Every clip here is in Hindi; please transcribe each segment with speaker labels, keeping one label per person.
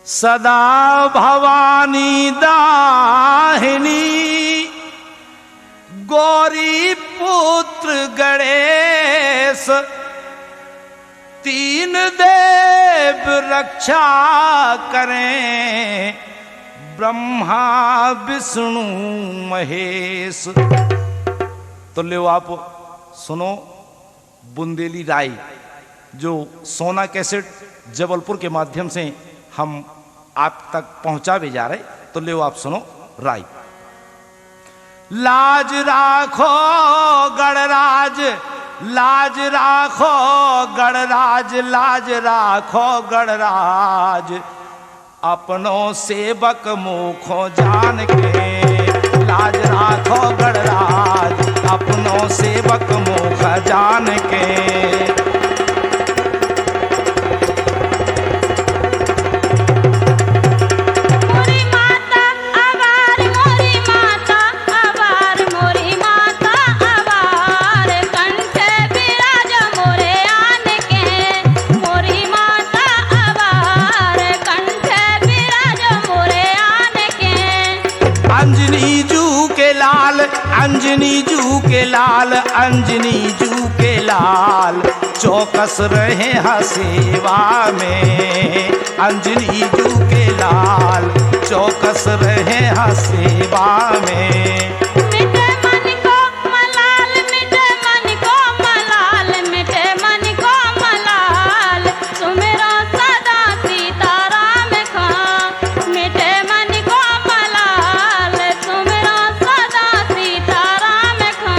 Speaker 1: सदा भवानी दाहिनी गौरी पुत्र गणेश तीन देव रक्षा करें ब्रह्मा विष्णु महेश। तो लो आप सुनो बुंदेली राय जो सोना कैसेट जबलपुर के माध्यम से हम आप तक पहुंचा भी जा रहे। तो लो आप सुनो राय। लाज राखो गणराज लाज राखो गणराज लाज राखो गणराज अपनों सेवक मुखों जान के। लाज राखो गणराज अपनों सेवक मुख जान के। अंजनी जू के लाल अंजनी जू के लाल चौकस रहे हा सेवा में। अंजनी जू के लाल चौकस रहे हा सेवा में।
Speaker 2: मिटे मन को मलाल मिटे मन को मलाल मिटे मन को मलाल सुमेरा सदा सीताराम का। मिटे मन को मलाल सुमेरा सदा सीताराम का।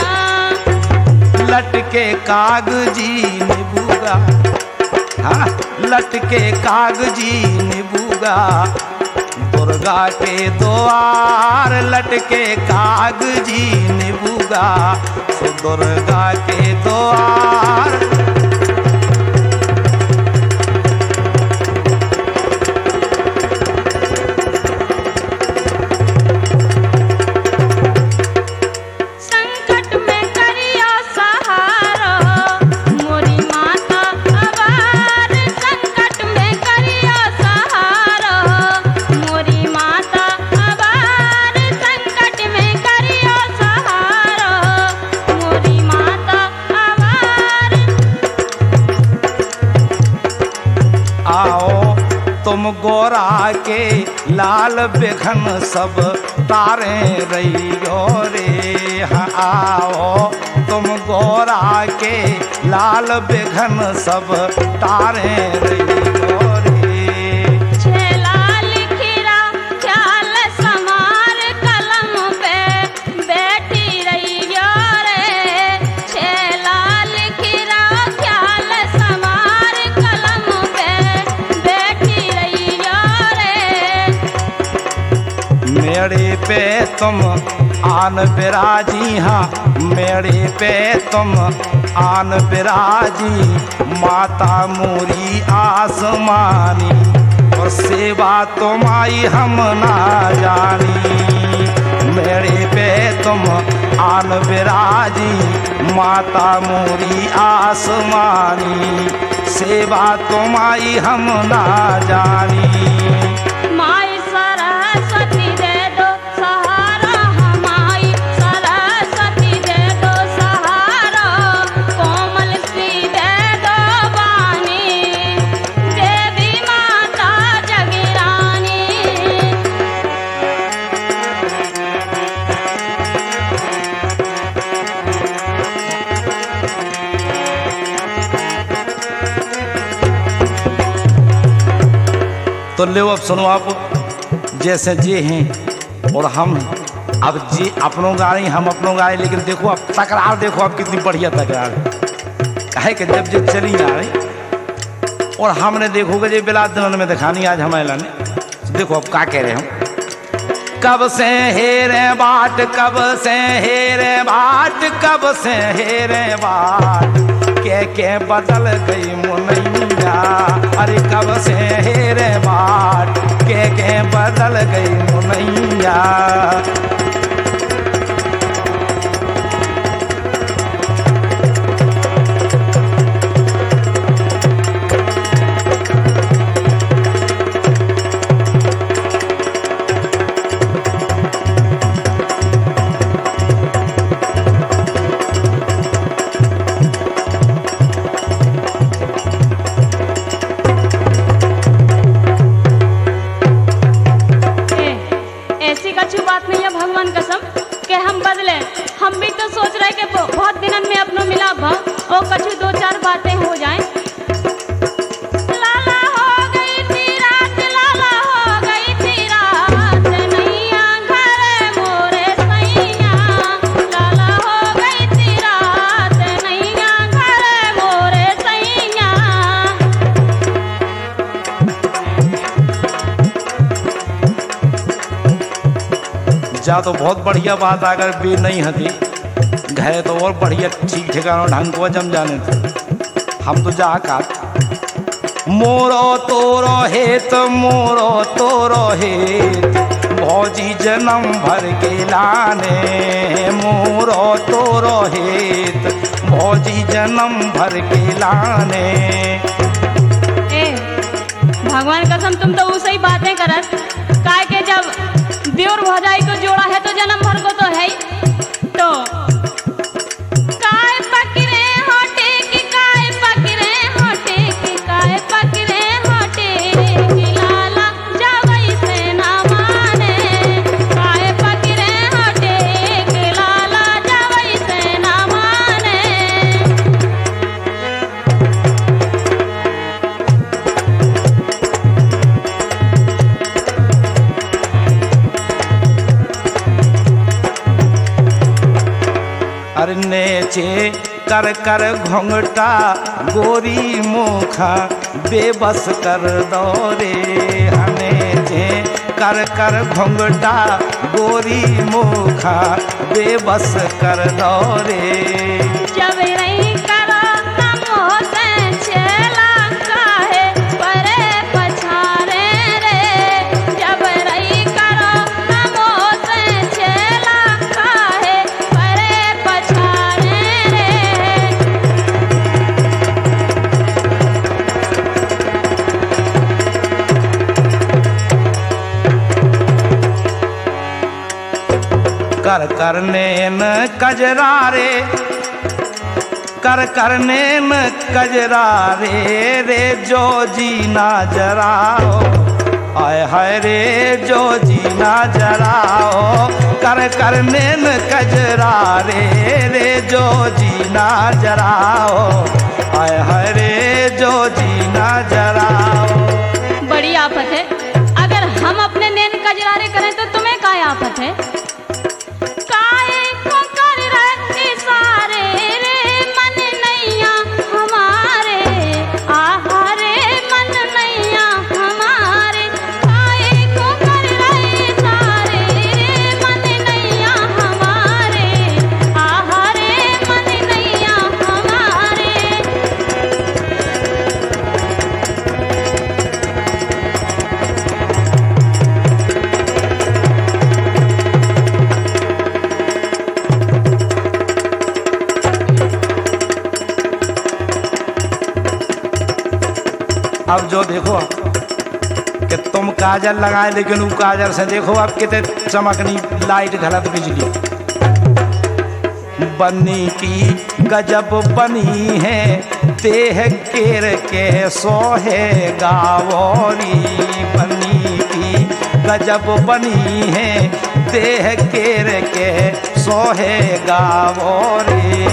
Speaker 1: लटके कागजी निबूगा हाँ लटके कागजी निबूगा दुर्गा के द्वार। लटके कागजी निबूगा सो दुर्गा के द्वार।
Speaker 2: संकट में करियो सहारा मोरी माता अवार। संकट में करियो सहारा मोरी माता अवार। संकट में करियो सहारा मोरी माता अवार।
Speaker 1: आओ तुम गोरा के लाल बिघन सब तारे रहियो रे। हाँ आओ तुम गोरा के लाल बिघन सब तारे रहियो रे।
Speaker 2: छेला लिखिरा ख्याल समार कलम पे बैठी रहियो रे। छेला लिखिरा ख्याल समार कलम पे बैठी रहियो रे।
Speaker 1: मेरे पे तुम आन बिराजी हाँ मेरे पे तुम आन बिराजी माता मोरी आसमानी और सेवा तुम्हारी हम ना जानी। मेरे पे तुम आन बिराजी माता मोरी आसमानी सेवा तुम्हारी हम ना जानी।
Speaker 2: माई सरस्वती दे दो सहारा हमाई सरस्वती दे दो सहारा। कोमल सी दे दो वाणी देवी माता जगरानी।
Speaker 1: तो लो अब सुनो आप जैसे जे हैं और हम अब जी अपनों गा रही हम अपनों गा रहे। लेकिन देखो अब तकरार देखो अब कितनी बढ़िया तकरार है। काहे कि जब जब चली आ रही और हमने देखोगे जे बिलात दिनों में दिखानी आज हमारे लाने। तो देखो अब क्या कह रहे हम। कब से हेरे बाट कब से हेरे बाट कब से हेरे बाट के बदल गई मुनैया। अरे कब से हेरे बाट के बदल गई मुनैया। जा तो बहुत बढ़िया बात, अगर बे नहीं हती घरे तो और बढ़िया ठीक ठिकाना ढंग को जम जाने थे। हम तो जा का मोरो तोरो हेत, मोरो तोरो हेत, भौजी जन्म भर के लाने, मोरो तोरो हेत, भौजी जन्म भर के लाने।
Speaker 2: ए भगवान कसम तुम तो उसे ही बातें करत काय के जब देवर भौजाई को जोड़ा है तो जन्म भर को तो है ही। तो काय पकड़े होटे की काय पकड़े होटे की काय पकड़े होटे की लाला जावई से ना माने, काय पकड़े होटे की लाला जावई से ना माने।
Speaker 1: अरे नेचे कर कर घोंघटा गोरी मुखा बेबस कर दो रे, नेचे कर कर घोंघटा गोरी मुखा बेबस कर दो रे।
Speaker 2: जब रही करो नमो से चेला काहे परे पछारे रे, जब रही करो नमो से चेला काहे परे पछारे रे।
Speaker 1: कर करने न कजरा रे, कर करने न कजरा रे जो जीना जराओ, आय हाय रे जो जीना जराओ, कर करने न कजरा रे जो जीना जराओ, आय हाय रे जो जीना जराओ।
Speaker 2: बड़ी आफत है, अगर हम अपने नैन कजरारे करें तो तुम्हें काय आफत है। काहे को कर रहे इशारे रे मन नैया हमारे, आहा रे मन नैया हमारे, काहे को कर रहे इशारे रे मन नैया हमारे, आहा रे मन नैया हमारे।
Speaker 1: अब जो देखो कि तुम काजल लगाए, लेकिन वो काजल से देखो अब कितने चमकनी लाइट घलत बिजली। बनी की गजब बनी है देह केर के सोहे गावोरी, बनी की गजब बनी है देह केर के सोहे गावोरी।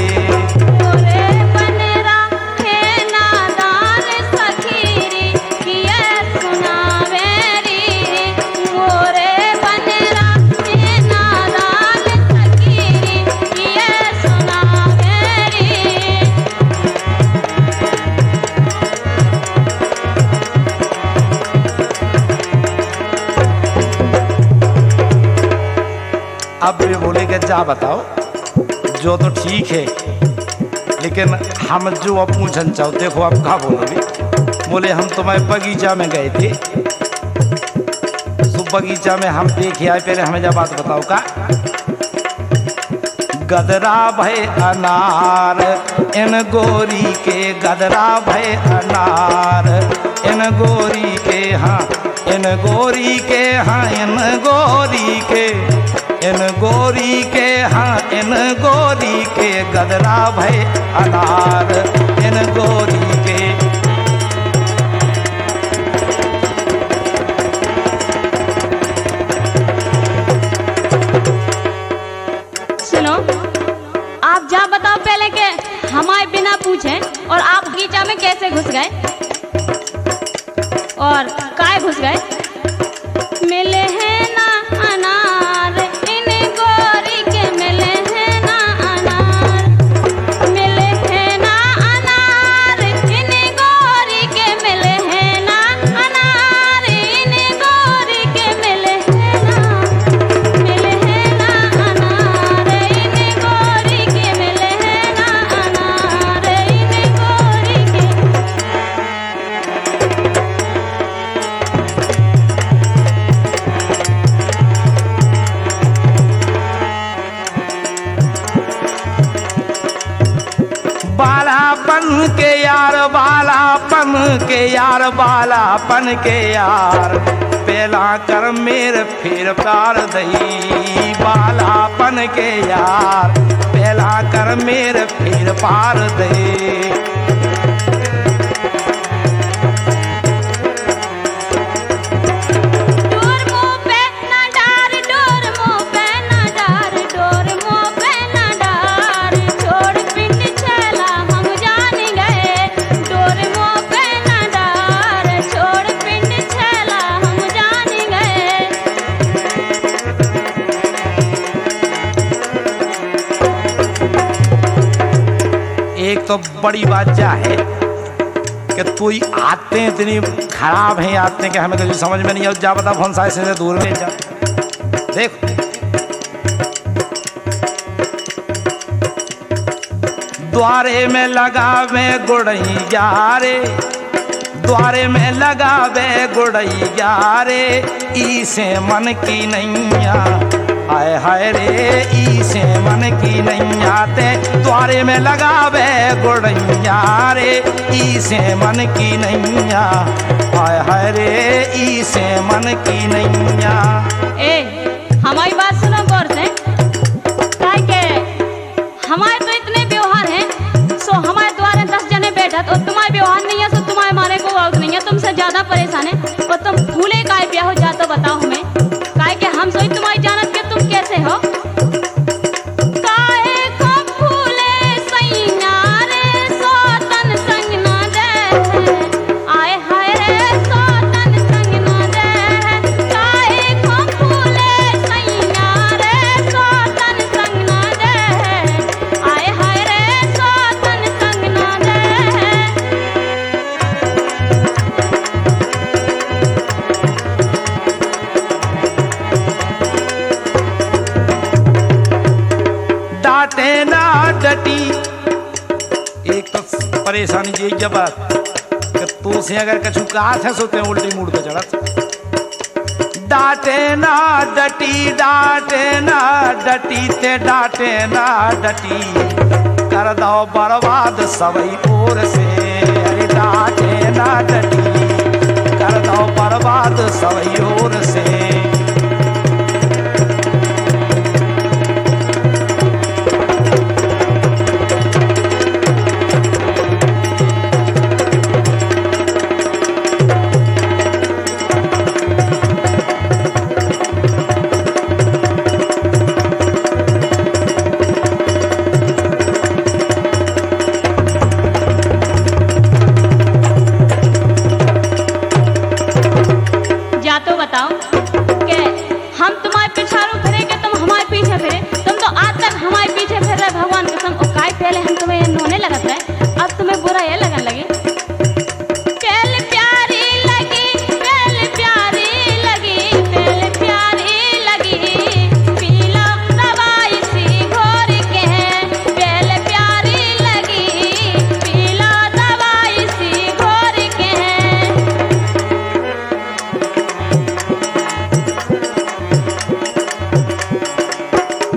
Speaker 2: मोरे बनरा है नादान सखीरी किए सुनावेरी, मोरे बनरा है नादान सखीरी किए सुनावेरी।
Speaker 1: अब ये बोले कि जा बताओ जो तो ठीक है, लेकिन हम जो अब पूछन चाहो, देखो अब कहा बोलोगे। बोले हम तुम्हारे बगीचा में गए थे, तो बगीचा में हम देखे आए, पहले हमें जा बात बताओ का। गदरा भय अनार इन गोरी के, गदरा भय अनार इन गोरी के, हाँ इन गोरी के, हाँ इन गोरी के, इन गोरी के, हाँ इन गोरी के, गदरा भय अनार इन गोरी के।
Speaker 2: सुनो, आप जा बताओ पहले के हमारे बिना पूछे और आप बगीचा में कैसे घुस गए और काय घुस गए। मिले हैं ना अनार इन गोरी के, मिले हैं ना अनार, मिले हैं ना अनार इन गोरी के, मिले हैं ना अनार इन गोरी के, मिले हैं ना, मिले हैं
Speaker 1: के यार बालापन के यार पहला कर मेरे फिर प्यार दई बालापन के यार पहला कर मेरे फिर पार दे। एक तो बड़ी बात क्या है कि तू ही आते हैं इतनी खराब हैं आते हैं कि हमें कुछ समझ में नहीं आ जा बता फोन साइड से दूर में जा देख। द्वारे में लगा में गुड़ैया रे द्वारे में लगा वे गुड़ैया रे इसे मन की नैया हाय हाय रे इसे मन की नैया ते द्वारे में लगावे गुड़ैया रे इसे मन की नैया हाय हाय रे इसे मन की नैया।
Speaker 2: ए हमारी बात सुनो गौर से काहे के हमारे तो इतने व्यवहार हैं सो हमारे द्वारे 10 जने बैठा तो तुम्हारे व्यवहार नहीं है सो तुम्हारे मारे को और नहीं है तुमसे ज्यादा परेशान है और तुम फूले काय प्या हो जा तो बताओ हमें काहे के हम सोई तुम्हारी जानत के तुम कैसे हो। काहे को फूले सैया रे सो तन संग ना दे आए हाय रे सो तन संग ना दे काहे को फूले सैया रे सो तन संग ना दे आए हाय रे सो तन संग ना दे।
Speaker 1: डांटे ना डटी एक तो परेशानी ये जब कि तू से अगर कछु कहा था सोते उल्टी मूड पे चढ़त डांटे ना डटी ते डांटे ना डटी कर दो बर्बाद सबई ओर से अरे डांटे ना डटी कर दो बर्बाद सबई ओर से।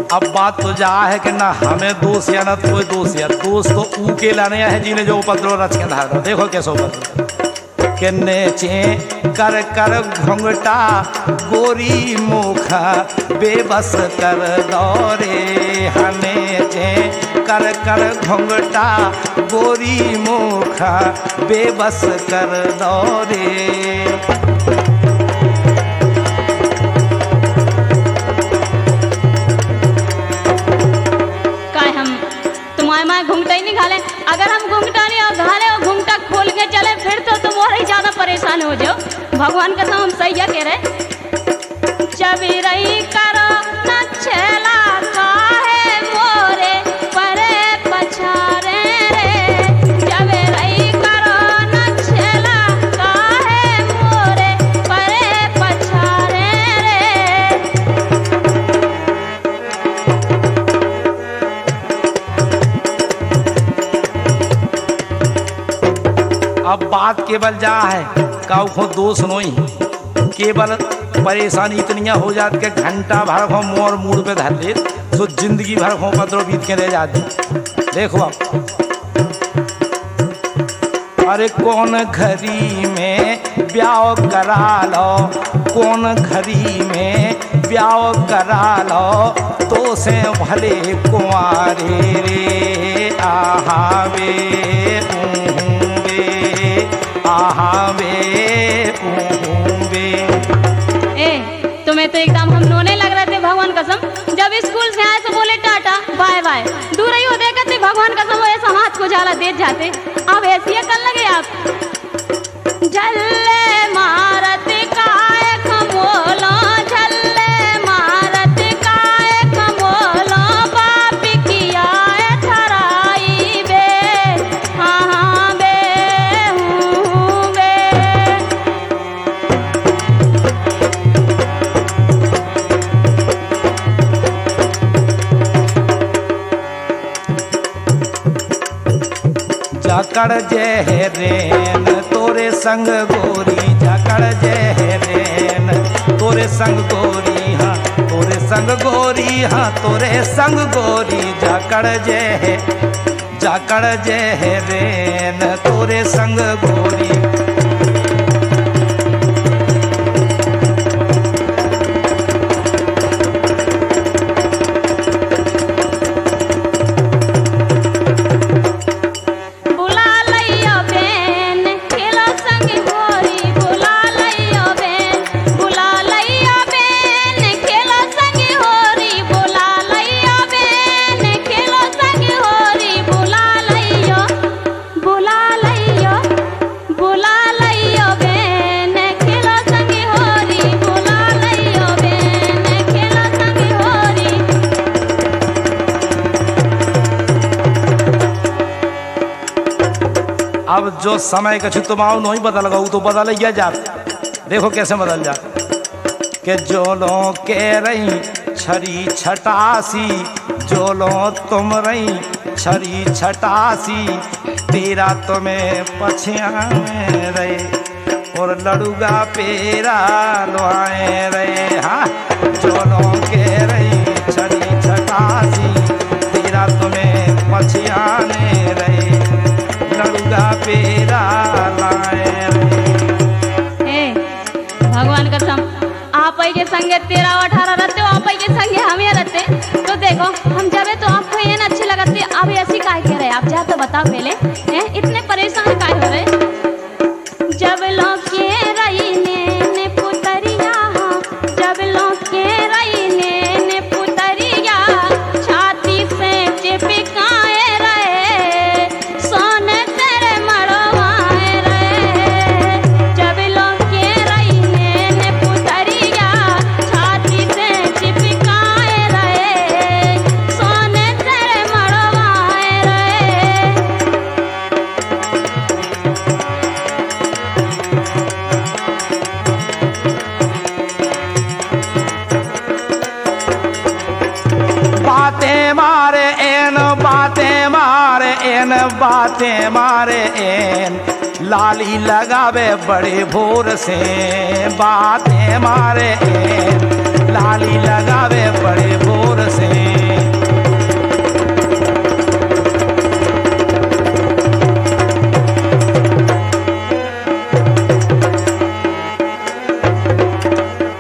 Speaker 1: अब बात तो जा है कि ना हमें दोष या ना कोई दोष या दोष तो ऊ के लाने है जिन्हें जो उपद्रव रच के धार दो। देखो कैसे उपद्रव के नेचे कर कर घुंघटा गोरी मुखा बेबस कर दौरे हनेचे कर कर घुंघटा गोरी मुखा बेबस कर दौरे।
Speaker 2: घूंघटा ही नहीं घाले अगर हम घूंघटा नहीं और घाले और घूंघटा खोल के चले फिर तो तुम और ही ज्यादा परेशान हो जाओ। भगवान का हम सही कह रहे चबी रही करो न छेला काहे मोरे परे पछारे रे चबी रही करो न छेला काहे मोरे परे पछारे रे।
Speaker 1: अब बात केवल जा है काऊ को दोष नहीं केवल परेशानी इतनी हो जाती कि घंटा भर को मोर मूड पे धर ले तो जिंदगी भर को पत्रों बीत के रह जाती। देखो अब अरे कौन घड़ी में ब्याह करा लो, कौन घड़ी में ब्याह करा लो, तो से भले कुंवारे रे आहावे आहावे ऊवे।
Speaker 2: ए तुम्हें तो एकदम हम रोने लग रहे थे भगवान कसम। जब स्कूल से आए तो बोले टाटा बाय बाय, दूर ही हो देखते भगवान कसम वो ऐसा हाथ को जाला दे जाते। अब ऐसी कर लगे आप झल्ले मारत काय खमोलो, झल्ले मारत काय खमोलो, बाप किया थराई बे हाँ बे हूँ बे।
Speaker 1: जाकड़ जय रेन तोरे संग गोरी, जाकड़ जय रेन तोरे संग गोरी, हाँ तोरे संग गोरी, हाँ तोरे संग गोरी, जाकड़ जय रेन तोरे संग गोरी। अब जो समय का छुतमाऊ नहीं बदल गऊ तो बदल गया जा। देखो कैसे बदल जा के जोलो के रही छरी छटासी, जोलो तुम रही छरी छटासी, तेरा तुम्हें पछिया में रहे और लड़ूगा पेरा लोआए रहे। हाँ जोलो के रही छरी छटासी, तेरा तुम्हें पछिया में रहे, लड़ूगा पेरा लाए रे।
Speaker 2: भगवान कसम आप ही के संगे 13-18 रहते हो, आप ही के संगे हम ही रहते। तो देखो हम जब तो आपको ये अच्छे लगते, अब ऐसी काय कह रहे आप जा तो बताओ पहले इतने परेशान काय हो रहे। जब लोग के रही ने पुतरिया, जब लोग के रही ने पुतरिया, छाती से चिपकाए रहे सोने तेरे मड़वाए रहे। जब लोग के रही ने पुतरिया, छाती से चिपकाए रहे सोने तेरे मड़वाए रहे।
Speaker 1: बातें मारे एन, बातें मारे एन, बातें मारे एन, लाली लगावे बड़े भोर से, बातें मारे एन, लाली लगावे बड़े भोर से।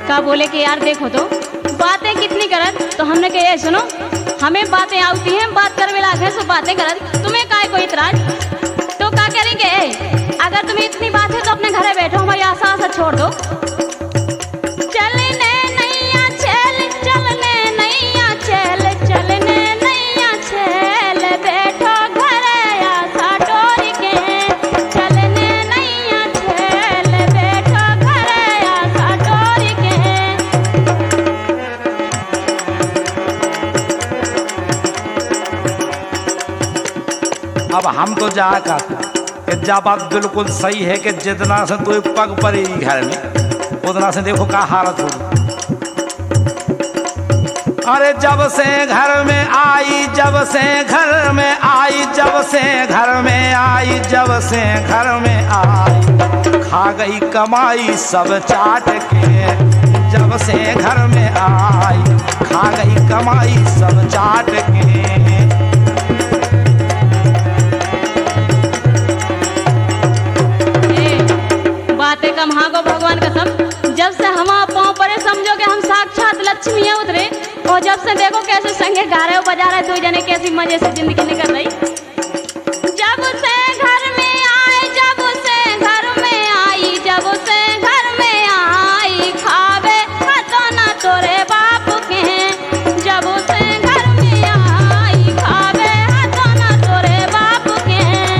Speaker 2: का बोले कि यार देखो तो बातें कितनी करत, तो हमने कहा ये सुनो हमें बातें आती हैं, बात करवे लागे सो बातें करत, तुम्हें काय कोई इतराज। तो क्या करेंगे अगर तुम्हें इतनी बात है तो अपने घरे बैठो, हमारी आशा आशा छोड़ दो। चलने नैया चल, चलने नैया चल, चलने नैया चल, बैठो घरे आशा डोर के, चलने नैया चल, बैठो घरे आशा डोर के।
Speaker 1: अब हम तो जा कर जा, बात बिल्कुल सही है कि जितना से तो एक पग पड़ेगी घर में उतना से देखो क्या हालत होगी। अरे जब से घर में आई, जब से घर में आई, जब से घर में आई, जब से घर में आई, खा गई कमाई सब चाट के। जब से घर में आई, खा गई कमाई सब चाट के।
Speaker 2: वहाँ पाँव पड़े समझो कि हम साक्षात लक्ष्मी है उतरे। और जब से देखो कैसे संगे गा रहे हो बजा रहे, 2 जने कैसी मजे से जिंदगी निकल रही। जब से घर में आए, जब से घर में आई, जब से घर में आई, खावे तो ना तोरे बाप के हैं। जब से घर में आई, खावे तो ना तोरे बाप के हैं।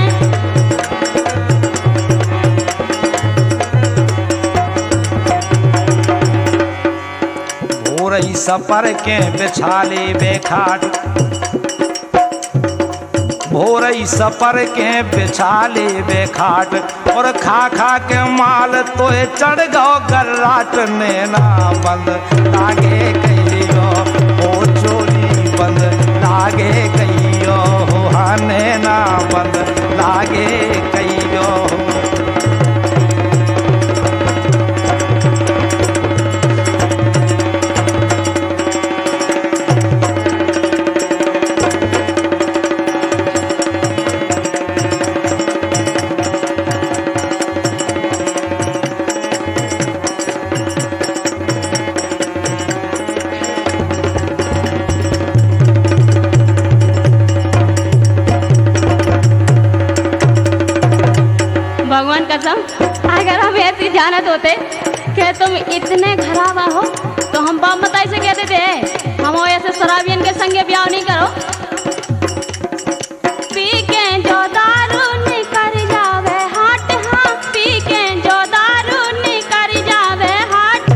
Speaker 1: भोरई सपर के बिछाले बेखाट, भोरई सपर के बिछाले बेखाट, और खा खा के माल तोए चढ़ गो गर्राट। नैना बंद लागे कहियो ओ चोली बंद लागे कहियो हो, हाँ नैना बंद लागे कहियो।
Speaker 2: भगवान कसम, अगर हम ऐसी जानत होते कि तुम इतने खराब हो तो हम बाप बताई से कहते थे हम ऐसे शराबियन के संगे ब्याह नहीं करो। पी के जो दारू निकर जावे हाट, हाँ पी के जो दारू निकर जावे हाट,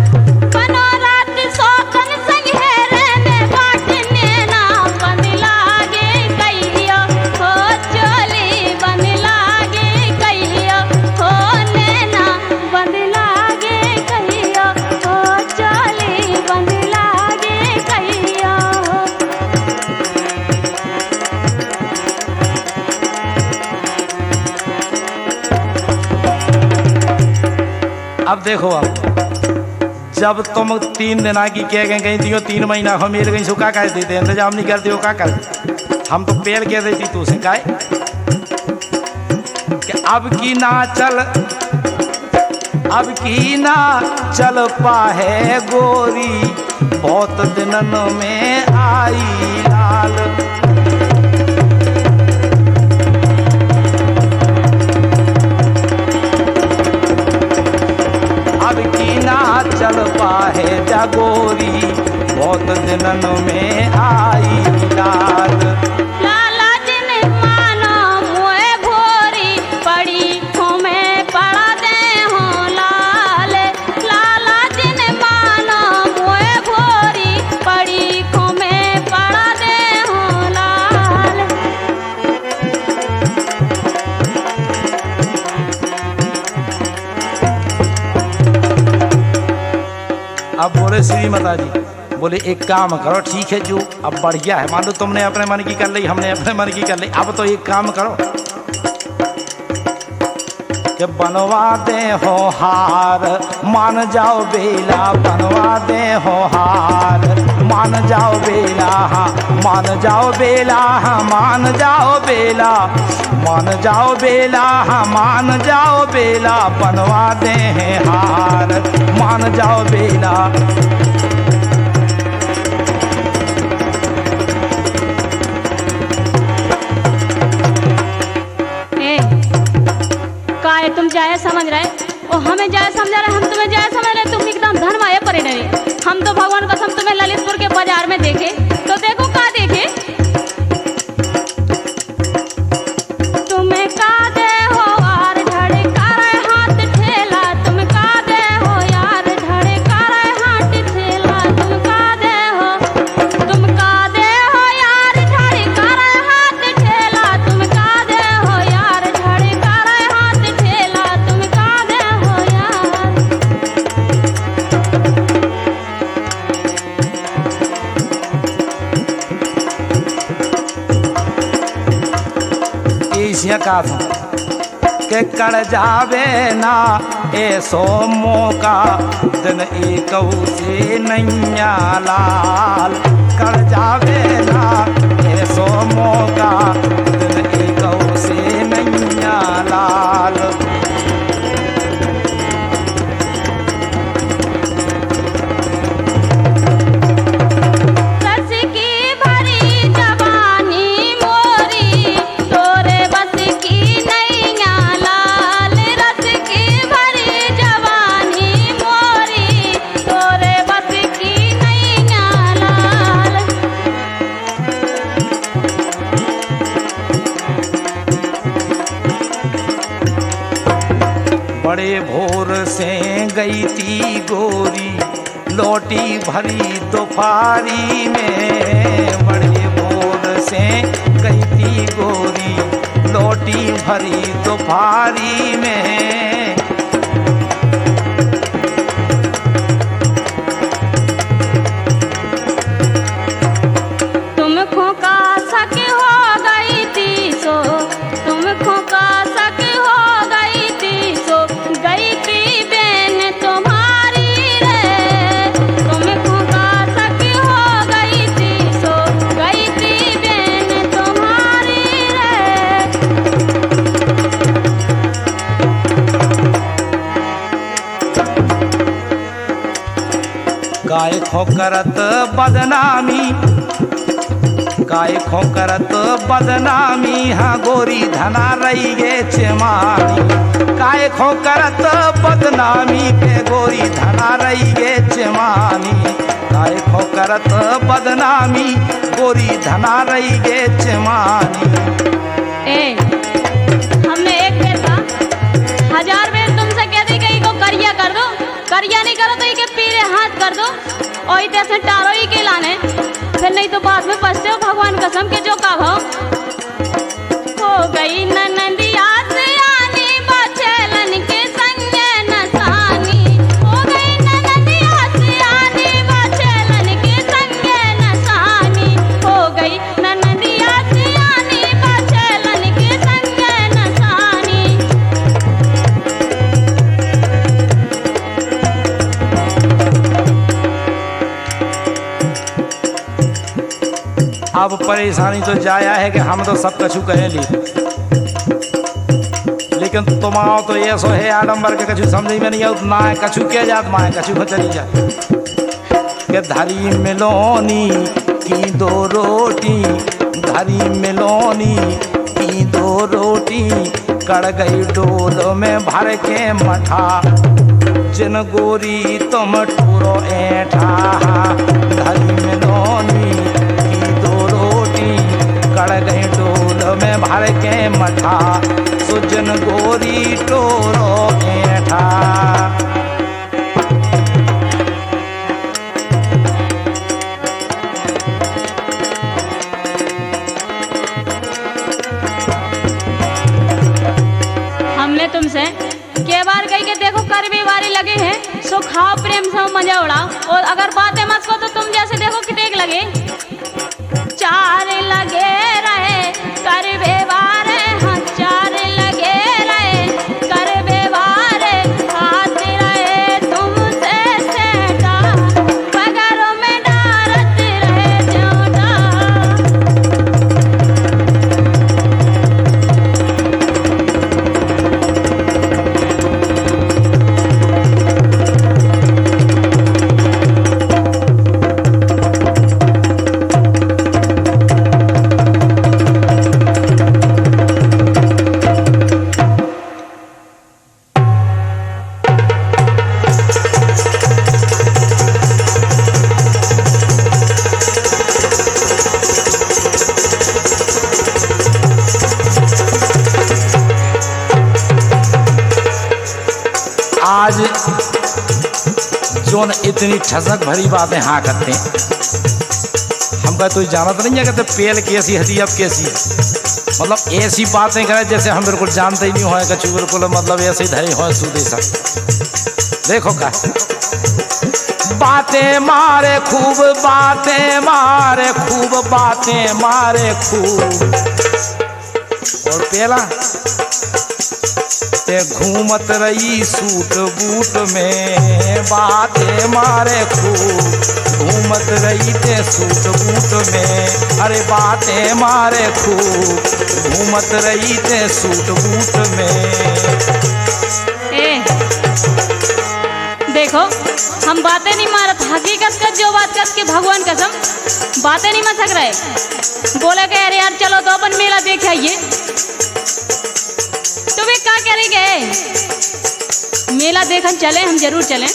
Speaker 2: बनो रात सोतन संग हेरे में बाट। नैना बंद लागे कहियो हो चोली बंद लागे कहियो हो, नैना बंद लागे कहियो हो चोली बंद लागे कहियो।
Speaker 1: अब देखो, अब जब तुम 3 दिन की कह गए कहीं दियो 3 महीना हो मेरे कहीं सुखा कह देते, इंतजाम नहीं करते हो क्या कर। हम तो पेड़ कह देती तू से काय कि अब की ना चल, अब की ना चल पाए गोरी, बहुत दिनन में आई लाल। अब की ना चल पाए जगोरी, बहुत दिनन में आई लाल।
Speaker 2: लाला जिन मानो मोए भोरी, पड़ी हो मैं पड़ा दे हो लाल। लाला जिन मानो मोए भोरी, पड़ी हो मैं पड़ा दे हो लाल।
Speaker 1: अब बोले श्री माता जी, बोले एक काम करो, ठीक है जो अब बढ़िया है, मान लो तुमने अपने मन की कर ली, हमने अपने मन की कर ली, अब तो एक काम करो कि बनवा दे हो हार, मान जाओ बेला, बनवा दे हो हार, मान जाओ बेला, हाँ मान जाओ बेला, हाँ मान जाओ बेला, मान जाओ बेला, हाँ मान जाओ बेला, बनवा दे हैं हार, मान जाओ बेला।
Speaker 2: काहे तुम जाए समझ रहे और हमें जाए समझा रहे, हम तुम्हें जाए समझ रहे, तुम एकदम धर्म आए परे डरे। हम तो भगवान कसम तुम्हें ललितपुर के बाजार में देखे तो देखो का देखे, तुम्हें का दे हो यार धड़े करे हाथ ठेला, तुम का दे हो यार धड़े करे हाथ ठेला, तुम का दे हो, तुम का दे हो यार धड़े करे हाथ ठेला, तुम का दे हो यार धड़े करे हाथ ठेला, तुम का दे हो यार।
Speaker 1: ऐसिया का था के कर जावे ना ऐसो मौका, दिन एक से नैया लाल, कर जावे ना ऐसो मौका, दिन एक से नैया लाल। गई थी गोरी लोटी भरी दोपहरी में, बड़े भोर से गई थी गोरी लोटी भरी दोपहरी में।
Speaker 2: तुमको का सक हो गई थी सो, तुमको का सक हो गई थी सो, गई थी बहन तुम्हारी रे। तुमको का सक हो गई थी सो, गई थी बहन तुम्हारी रे।
Speaker 1: गाय खोकरत बदनामी, गाय खोकरत बदनामी, हाँ गोरी धना रही गे चेमानी। गाय खोकरत बदनामी पे गोरी धना रही गे चेमानी। गाय खोकरत बदनामी गोरी धना रही गे चेमानी।
Speaker 2: ए, हमने एक बेर का 1000 बेर तुमसे कह दी कि को करिया कर दो, करिया नहीं करो तो ये पीरे हाथ कर दो और इधर से टारो ही के लाने, फिर नहीं तो बाद में पछते हो भगवान कसम के जो का भाव। हो गई ननदिया से आनी बचेलन के संग नसानी, हो गई ननदिया से आनी बचेलन के संग नसानी, हो गई ननदिया से आनी बचेलन के संग नसानी।
Speaker 1: अब परेशानी तो जाया है कि हम तो सब कछु कहेली, लेकिन तुम आओ तो ये सो है आडम्बर के कछु समझ में नहीं आउत। ना कछु के जात माए कछु को चली जा के धरी मिलोनी की दो रोटी, धरी मिलोनी की दो रोटी, कड़ गई डोल में भर के मठा, जिन गोरी तुम ठुरो ऐठा। धरी मिलोनी कड़ गई डोल में भर के मठा, सुजन गोरी टोरो ऐठा।
Speaker 2: हमने तुमसे के बार कही के देखो करवी वारी लगे हैं सो खाओ प्रेम से मजा उड़ाओ, और अगर बातें मत को तो तुम जैसे देखो कि टेक लगे चार लगे रहे कर बेवारे, हाँ चार लगे रहे कर बेवारे, हाथ रहे तुमसे सेटा, पगरों में डारत रहे जोटा।
Speaker 1: आज जोन इतनी ठसक भरी बातें हाँ करते, हम कह तो जानत नहीं है कहते पेल कैसी हती अब कैसी, मतलब ऐसी बातें करे जैसे हम बिल्कुल जानते ही नहीं हो कछु, बिल्कुल मतलब ऐसे ही धरे हो सुदेशा। देखो का बातें मारे खूब, बातें मारे खूब, बातें मारे खूब, और पेला ते घूमत रही सूट बूट में, बातें मारे खूब, घूमत रही ते सूट बूट में। अरे बातें मारे खूब, घूमत रही ते सूट बूट में।
Speaker 2: देखो हम बातें नहीं मारत, हकीकत कर जो बात कर के भगवान कसम बातें नहीं मत सक रहे। बोले कि अरे यार चलो तो अपन मेला देख आइए, तो वे क्या करेंगे, मेला देखन चले, हम जरूर चलें।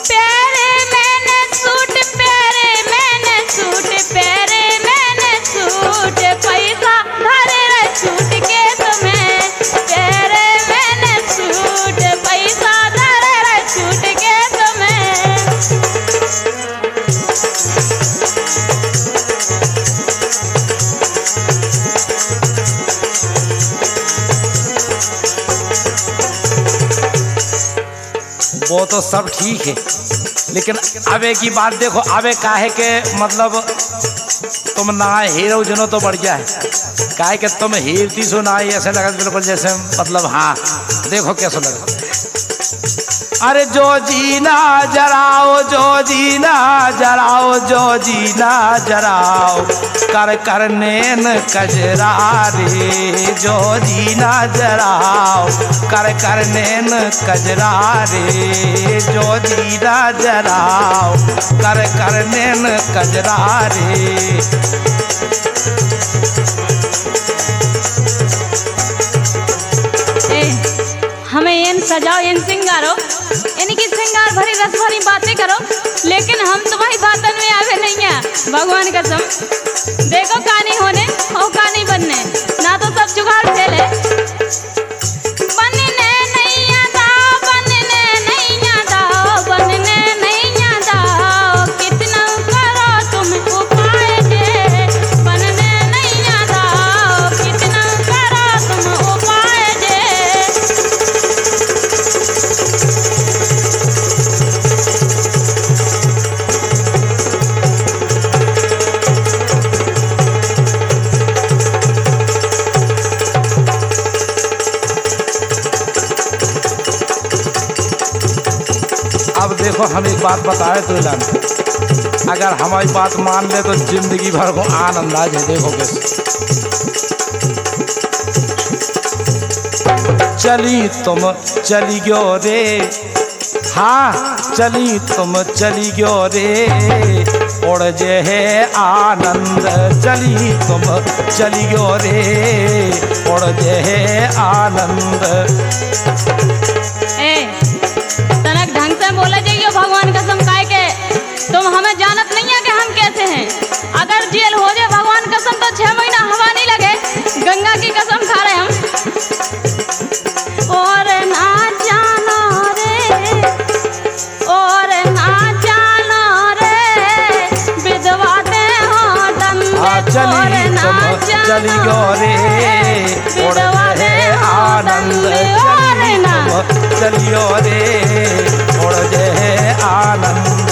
Speaker 2: प्यारे मैंने सूट, प्यारे मैंने सूट, प्यारे मैंने सूट, पैसा धरे रहे सूट के तुम्हें, प्यारे मैंने सूट।
Speaker 1: तो सब ठीक है, लेकिन अबे की बात देखो, अबे काहे के मतलब तुम ना हीरो जनो तो बढ़िया है, काहे के तुम हीरती सो ना, ऐसे लगा बिल्कुल जैसे मतलब हाँ देखो कैसा लगा। अरे जो जीना जराओ, जो जीना जराओ, जो जीना जराओ, कर कर नैन कजरा रे, जो जीना जराओ, कर कर नैन कजरा रे, जो जीना जराओ, कर कर नैन कजरा रे।
Speaker 2: हमें इन सजाओ, इन सिंगारो, इनकी सिंगार भरी रस भरी बातें करो, लेकिन हम तुम्हारी बातन में आवे नहीं है। भगवान कसम देखो कहानी होने और कहानी बनने ना तो सब जुगाड़ फेले। बनने नहीं आता, बनने नहीं आता, बनने नहीं आता, कितना करो तुम उपाय जे, बनने नहीं आता, कितना करो तुम उपाय जे।
Speaker 1: अब देखो हम एक बात बताए तो इलान, अगर हमारी बात मान ले तो जिंदगी भर को आनंद आ जाए। देखो कैसे चली तुम चली गयो रे, हाँ चली तुम चली गयो रे, उड़ जे है आनंद, चली तुम चली गयो रे, उड़ जे है आनंद।
Speaker 2: तनक ढंग से बोला जाइए भगवान कसम, काहे के तुम हमें जानत नहीं है कि हम कैसे हैं। अगर जेल हो जाए भगवान कसम तो 6 महीना हवा नहीं लगे, गंगा की कसम खा रहे हम। और ना जानो रे, और ना जानो रे, विधवा दे हो दंडे,
Speaker 1: चली तुम चली गयो रे, उड़ जे है आनंद, चली तुम चलियो रे, उड़ जे है आनंद।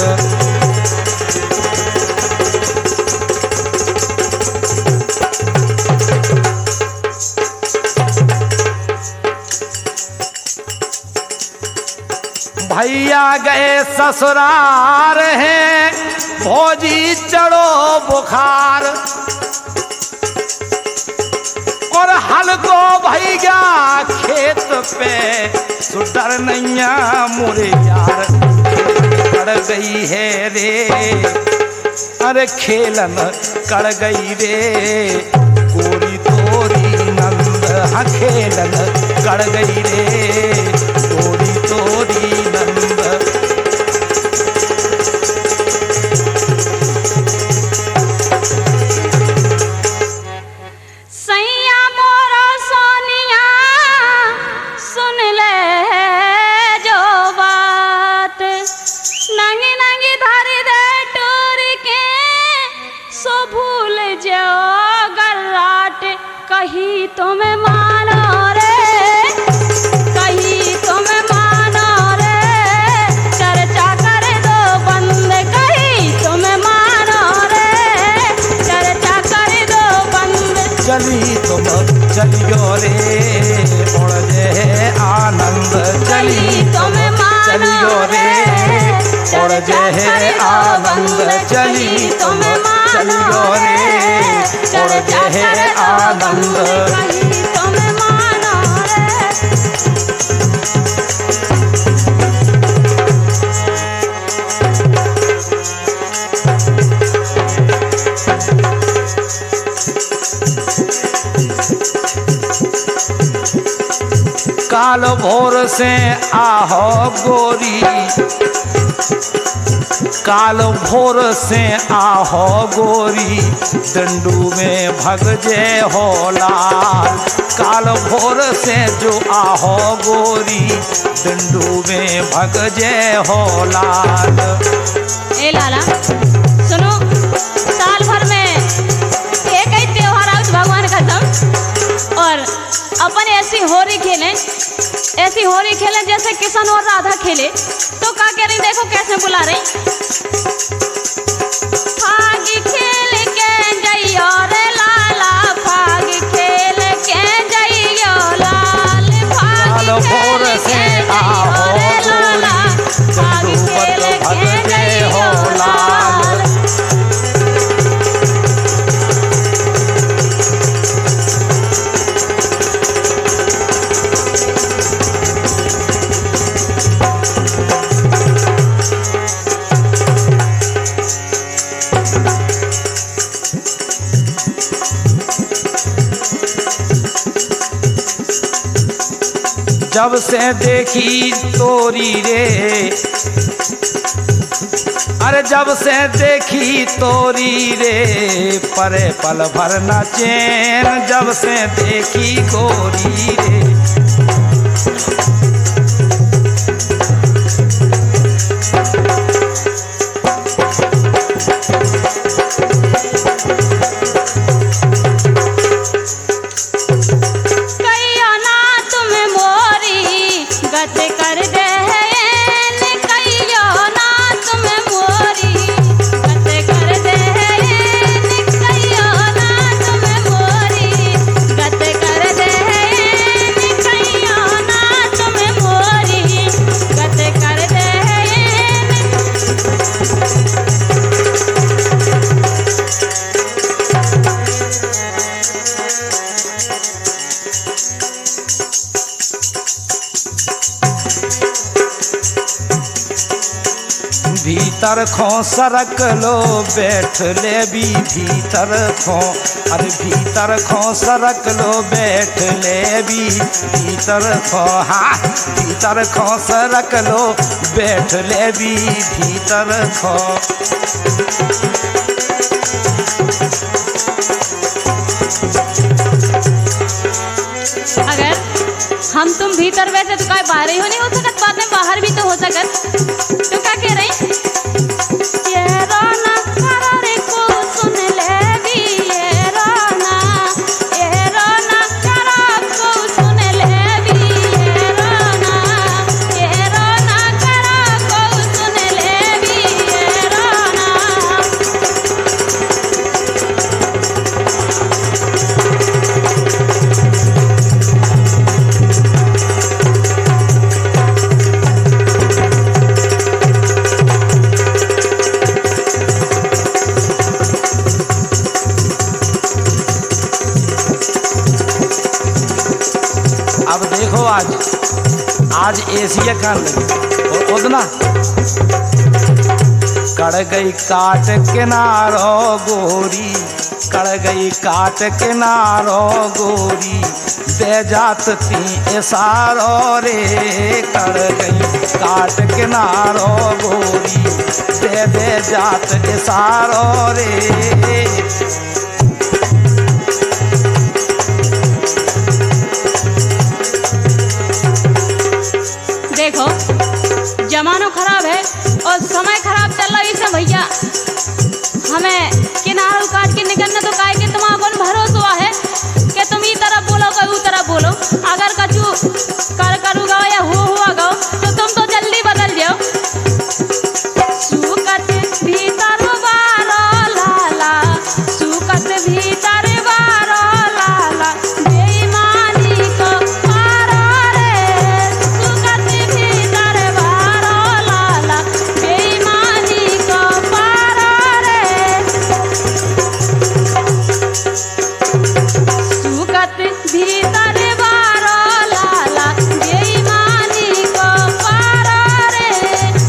Speaker 1: भैया गए ससुरार हैं, भौजी चढ़ो बुखार, और हल को भैया खेत पे, सुधर नैया मोरे यार कड़ गई है रे, अरे खेलन कड़ गई रे, गोरी तोरी नंद, हाँ खेलन कड़ गई रे, गोरी तोरी नंद।
Speaker 2: कहीं तुम्हें मानो रे, कहीं तुम्हें मानो रे, चर्चा कर दो बंद, कहीं तुम्हें मानो रे, चर्चा कर दो बंद।
Speaker 1: चली तुम चली गयो रे, उड़ जे है आनंद, चली तुम चली गयो रे, उड़ जे है आनंद, चली तुम चली गयो रे, उड़ जे है आनंद।
Speaker 2: कहीं तुम्हें मानो रे।
Speaker 1: काल भोर से आहो गोरी, काल भोर से आहो गोरी, डंडू में भग जे हो लाल, काल भोर से जो आहो गोरी, डंडू में भग जे हो लाल।
Speaker 2: ए लाला सुनो, साल भर में एक ही त्योहार आओ भगवान का दम, और अपन ऐसी होली खेलें ऐसी होली खेले जैसे किशन और राधा खेले। तो का कह रही, देखो कैसे बुला रही। फाग खेल के जइयो रे लाला, फाग खेल के जइयो लाल, फाग
Speaker 1: भोर से आओ
Speaker 2: लाला, फाग खेल के जइयो लाल।
Speaker 1: जब से देखी तोरी रे, अरे जब से देखी तोरी रे, परे पल भर न चैन, जब से देखी गोरी रे। भीतर खो सरक लो बैठ ले भी भीतर खो, अरे भीतर खो सरक लो बैठ ले भी भीतर खो, हाँ भीतर खो सरक लो बैठ ले भी भीतर खो।
Speaker 2: अगर हम तुम भीतर बैठे तो काय बाहर ही हो नहीं हो सकत, बाद में बाहर भी तो हो सकत। तो क्या कह रही, ये रोना करारे को सुन ले भी, ये रोना करा को सुन ले भी, ये रोना करा को सुन ले भी, ये रोना।
Speaker 1: अब देखो आज एशिया कान लगी और उतना कड़ गई काट किनारो गोरी, कड़ गई काट किनारो गोरी, दे जात थी इशारो रे, कड़ गई काट किनारो गोरी, दे जात इशारो रे।
Speaker 2: देखो जमाना खराब है और समय खराब चल रहा है इसे भैया, हमें किनारों काट के निकलना तो काहे के तुम कौन भरोसा है कि तुम ई तरफ बोलो कि ऊ तरफ बोलो। अगर कछु करूँगा या हुआ गो तो तुम तो जल्दी बदल जाओ। सुकत भीतर बारो लाला, सुकत भीतर बारो लाला, बेईमानी को मारो रे, सुकत भीतर बारो लाला, बेईमानी को मारो रे, सुकत भीतर बारो लाला, बेईमानी को मारो रे,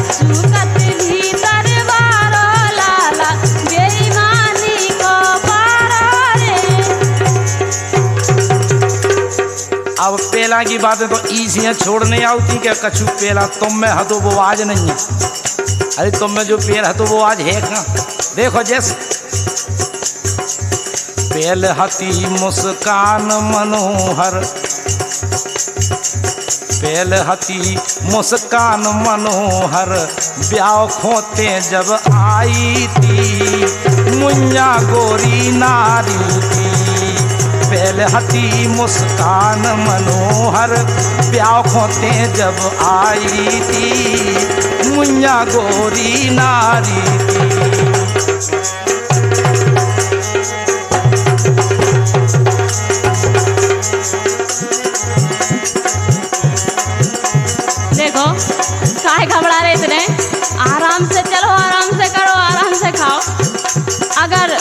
Speaker 2: सुकत भीतर बारो लाला, बेईमानी को मारो रे।
Speaker 1: अब पेला की बातें तो ईसियाँ छोड़ने आती क्या, कछु पेला तुम में हतो वो आज नहीं है, अरे तुम में जो पेल हतो वो आज है कहाँ। देखो जैसे पेल हती मुस्कान मनोहर, पेल हती मुस्कान मनोहर, ब्याह खोते जब आई थी मुन्या गोरी नारी थी, पहले हटी मुस्कान मनोहर ब्याह खोते जब आई थी मुइया गोरी नारी थी।
Speaker 2: देखो काहे घबरा रहे इतने, आराम से चलो, आराम से करो, आराम से खाओ। अगर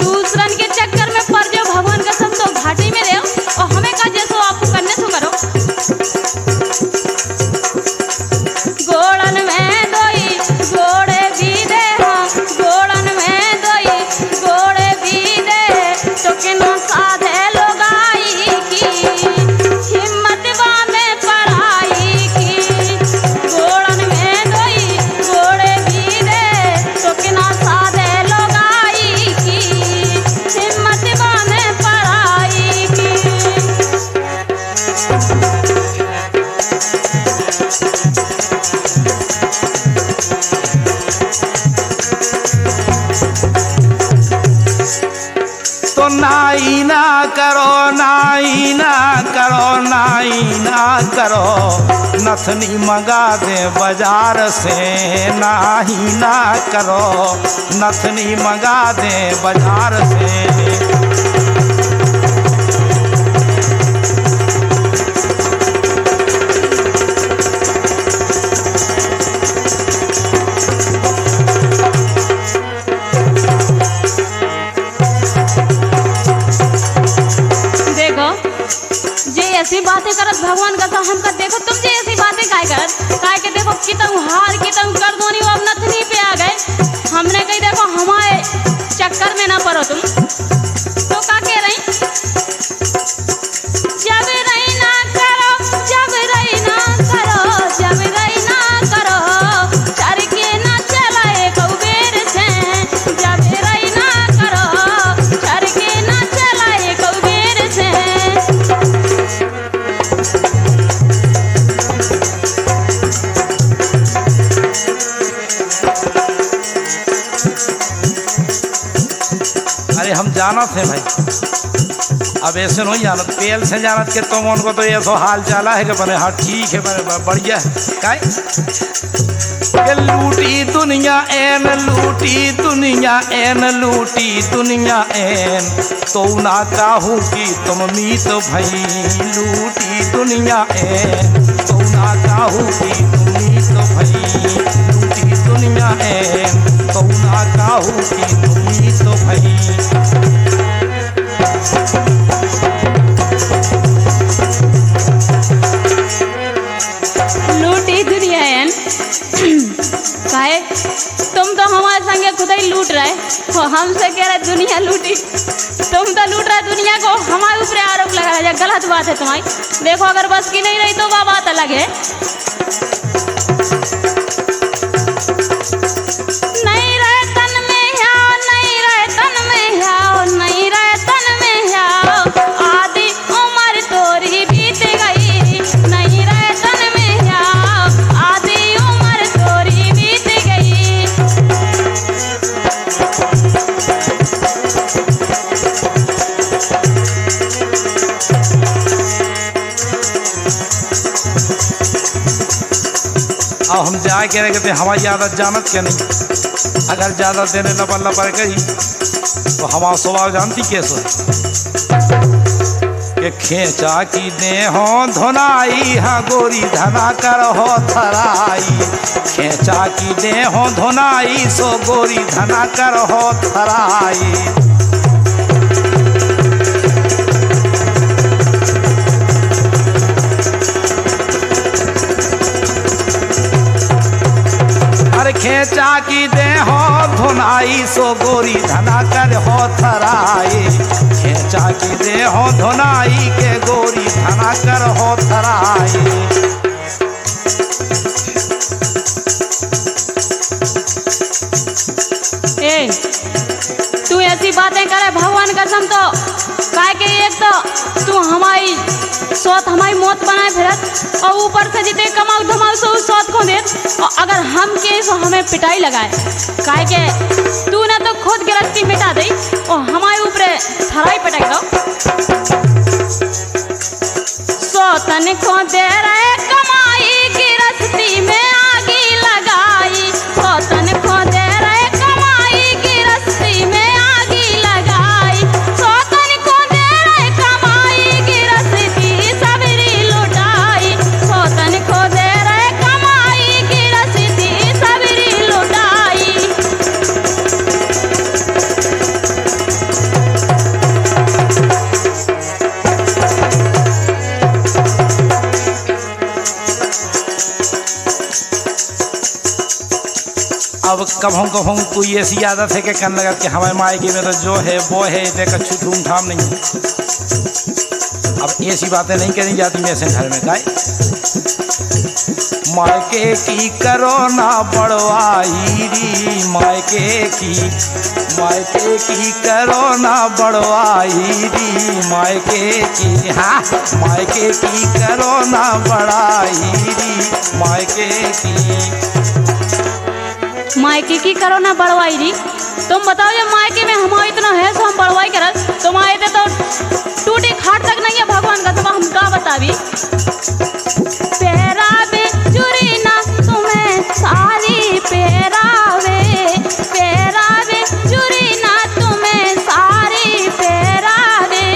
Speaker 2: दूसरन के चक्कर में पड़ जाओ भगवान का सब तो घाटी में रहो और हमें का जैसो आपको करने सो करो। गोड़न में दोई गोड़े भी दे हो, गोड़न में दोई गोड़े भी दे तो किनो साधे लोगाई की हिम्मत बांधे पढ़ाई की। गोड़न में दोई गोड़े भी दे तो किनो साधे लोगाई की हिम्मत बांधे पढ़ाई की।
Speaker 1: तो नाई ना करो, नाई ना करो, नाई ना करो, नथनी मंगा दे बाजार से। नाही ना करो, नथनी मंगा दे बाजार से।
Speaker 2: जे ऐसी बातें करत भगवान का हमका देखो, तुम जे ऐसी बातें काय करत काय के देखो कितऊ हार कितऊ कर दोनी वो अब नथनी पे आ गए। हमने कही देखो हमारे चक्कर में ना पड़ो तुम। तो का कह रही, जब रही ना करो, जब रही ना करो, जब रही ना करो, चर के ना चलाए कौबेर से। जब रही ना करो, चर के ना चलाए कौबेर से।
Speaker 1: अरे हम जानत है भाई, अब ऐसे नहीं जानत, पेल से जानत के तुम उनको तो ऐसा हाल चाला है कि बने हाँ ठीक है बने बढ़िया है काय के लूटी दुनिया एन, लूटी दुनिया एन, लूटी दुनिया एन, तो ना काहू की तुम मीत भई। लूटी दुनिया एन, तो ना काहू की तुम मीत भई। लूटी दुनिया एन, तो ना काहू की तुम मीत भई।
Speaker 2: लूटी दुनिया है काहे, तुम तो हमारे संगे खुद ही लूट रहे हो, हमसे कह रहे दुनिया लूटी। तुम तो लूट रहे दुनिया को, हमारे ऊपर आरोप लगा रहे, गलत बात है तुम्हारी। देखो अगर बस की नहीं रही तो वह बात अलग है। नहीं रहे तन में ह्याओ, नहीं रहे तन में ह्याओ, नहीं रहे तन में ह्याओ, आधी उम्र तोरी बीत गई। नहीं रहे तन में ह्याओ, आधी उम्र तोरी बीत गई।
Speaker 1: अब हम जाए कह रहे कहते हमारी आदत जानत क्या नहीं, अगर ज़्यादा देने लपल लपड़ गई तो हमारा स्वभाव जानती कैसे कि खेचा की दे हो धुनाई, हाँ गोरी धना कर हो थराई। खेचा की दे हो धुनाई, सो गोरी धना कर हो थराई। खेचा की दे हो धुनाई, सो गोरी धना कर हो थराई। खेचा की दे हो धुनाई, के गोरी धना कर हो थराई।
Speaker 2: ए तू ऐसी बातें करे भगवान कसम, तो काय के एक तो तू हमारी सौत हमारी मौत बनाए फिरत और ऊपर से जितने कमाल धमाल सो सौत को दे। और अगर हम के सो हमें पिटाई लगाए काहे के तू ना तो खुद गिरफ्ती मिटा दे और हमारे ऊपर थराई पटक दो। सौतन को दे रहे कमाई गिरफ्ती में आगी लगाई। सौतन को दे रहे कमाई गिरफ्ती में आगी लगाई। सौतन को दे रहे कमाई गिरफ्ती सबरी लुटाई। सौतन को दे रहे कमाई गिरफ्ती सबरी लुटाई।
Speaker 1: अब कभों कोई ऐसी आदत है कि कहने लगा कि हमारे मायके में तो जो है वो है, देखा छू धूम धाम नहीं है। अब ऐसी बातें नहीं करी जाती मेरे घर में काय मायके की करो ना बड़वाई री। मायके की करो ना बड़वाई री। मायके की हाँ मायके की करो ना बड़ाई री।
Speaker 2: मायके की करो ना बड़वाई री। तुम बताओ जब मायके में हमारा इतना है सो हम बड़वाई करत तुम्हारे तो टूटी खाट तक नहीं है भगवान का। तुम हम का बतावी पेरावे चुरी ना तुम्हें सारी पेरावे। पेरावे चुरी ना तुम्हें सारी पेरावे।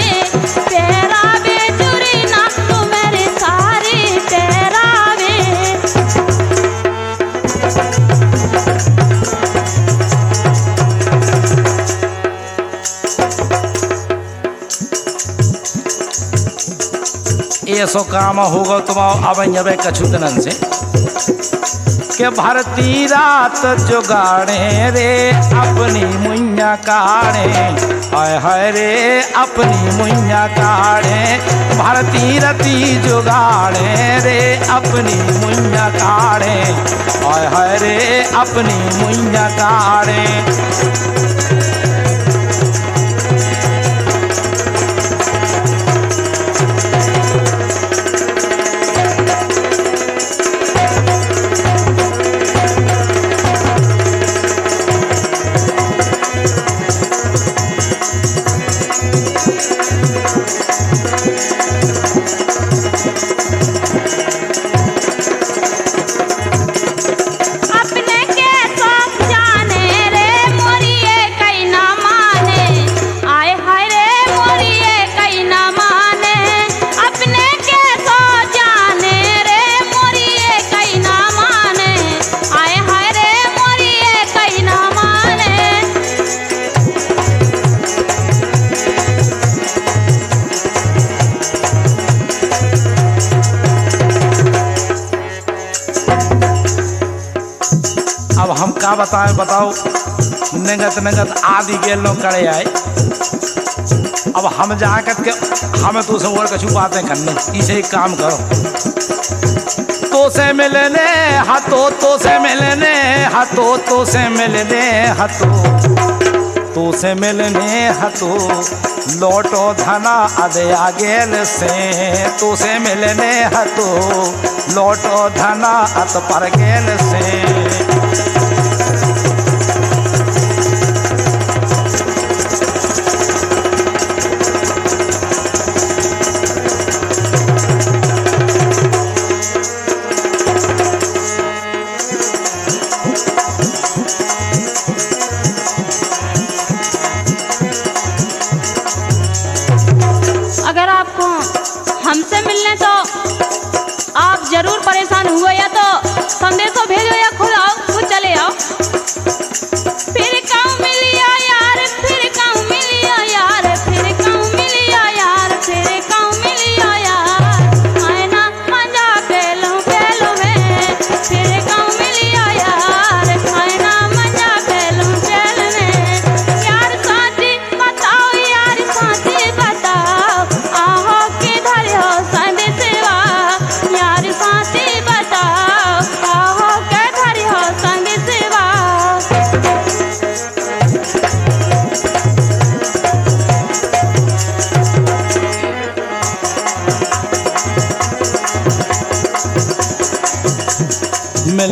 Speaker 2: पेरावे चुरी ना तुम्हें सारी पेरावे।
Speaker 1: ऐसो काम होगा तुम अब कछु दिनन से के भरती रात जुगाड़े रे अपनी मुइया काढ़े। हाय हाय रे अपनी मुइया काढ़े। भरती रती जुगाड़े रे अपनी मुइया काढ़े। हाय हाय रे अपनी मुइया काढ़े। अब हम का बताओ नगत आदि गेल लो करे आए। अब हम जाकर के हमें तो से और कछु बातें करने इसे एक काम करो तो से मिलने हाथों तो से मिलने हाथों तो से मिलने हाथों तो से मिलने हाथों लौटो धना अदे आगेल से। तो से मिलने हाथों लौटो धना अत पर गेल से।
Speaker 2: अगर आपको हमसे मिलने तो आप जरूर परेशान हुए या तो संदेशों भेजो या खुद आओ।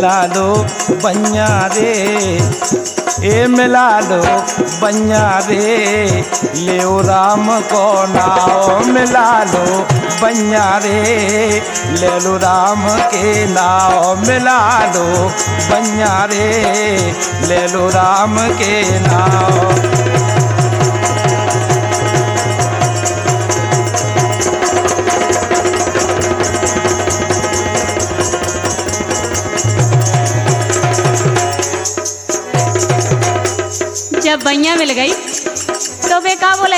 Speaker 1: मिला लो बइया रे, ए मिला लो बइया रे, ले राम को नाव मिला लो बइया रे, ले लो राम के नाव मिला लो बइया रे, ले लो राम के नाव।
Speaker 2: जब बैया मिल गई तो वे का बोले,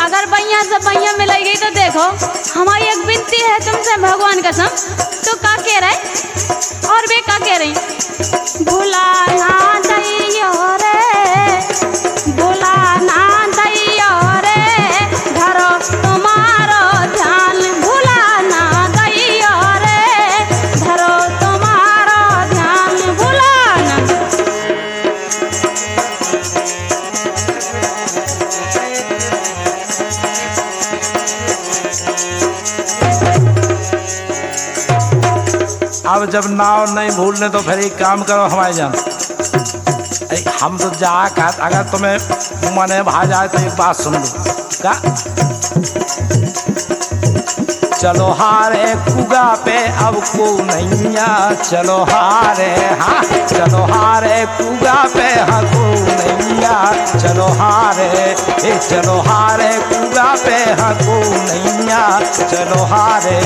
Speaker 2: अगर बैया से बैया मिल गई तो देखो हमारी एक विनती है तुमसे भगवान कसम। तो का कह रहे और वे का कह रही, भुला ना दैयो रे, भुला ना दैयो रे, धरो तुम्हारो ध्यान, भुला ना दैयो रे, धरो तुम्हारो ध्यान, भुला ना।
Speaker 1: अब जब नाव नहीं भूलने तो फिर एक काम करो हमारे जान, हम तो जा कर अगर तुम्हें मने भा जाए तो एक बात सुन लो क्या। चलो हारे कुगा पे अब को नैया, चलो हारे हाँ, चलो हारे कुगा पे हाँ को नैया, चलो हारे ए चलो हारे कुगा पे हाँ को नैया, चलो हारे।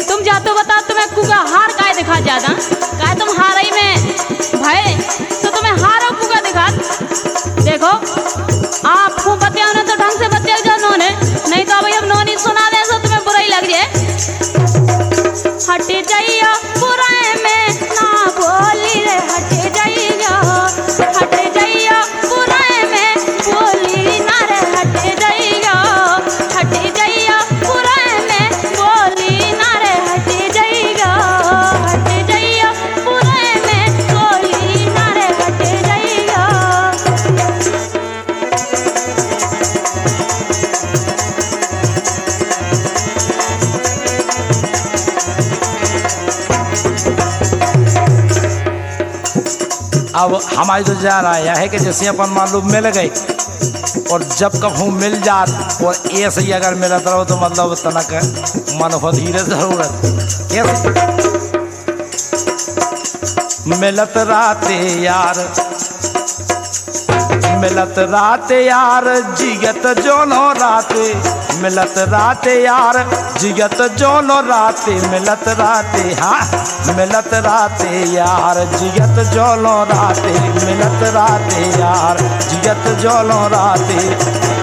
Speaker 2: तुम जा तो बता तुम्हें कुगा हार काय दिखा ज्यादा, काय तुम हार ही में भाई तो तुम्हें हारो कुगा दिखा। देखो आप खूब बतिया ने तो ढंग से बतिया जानो ने, नहीं तो भाई अब नोनी सुना दे तो तुम्हें बुराई लग जाए। हट जाइयो बुराई में ना बोली रे, हट जाइयो, हट जाइयो बुराई में बोली ना रे, हट जाइयो, हट जाइयो बुराई में बोली ना रे, हट जाइयो, हट जाइयो बुराई में बोली ना रे, हट जाइयो।
Speaker 1: अब हमारी तो जा रहा है कि जैसे अपन मालूम मिल गई और जब कभी मिल जात और ऐसे ही अगर मिलत रहो तो मतलब तनक मन हो धीरे जरूरत कैसे मिलत राते यार, मिलत राते यार जिगत जोनो राते, मिलत राते यार जिगत जोनो राते, मिलत राते हाँ, मिलत राते यार जिगत जोनो राते, मिलत राते यार जिगत जोनो राते।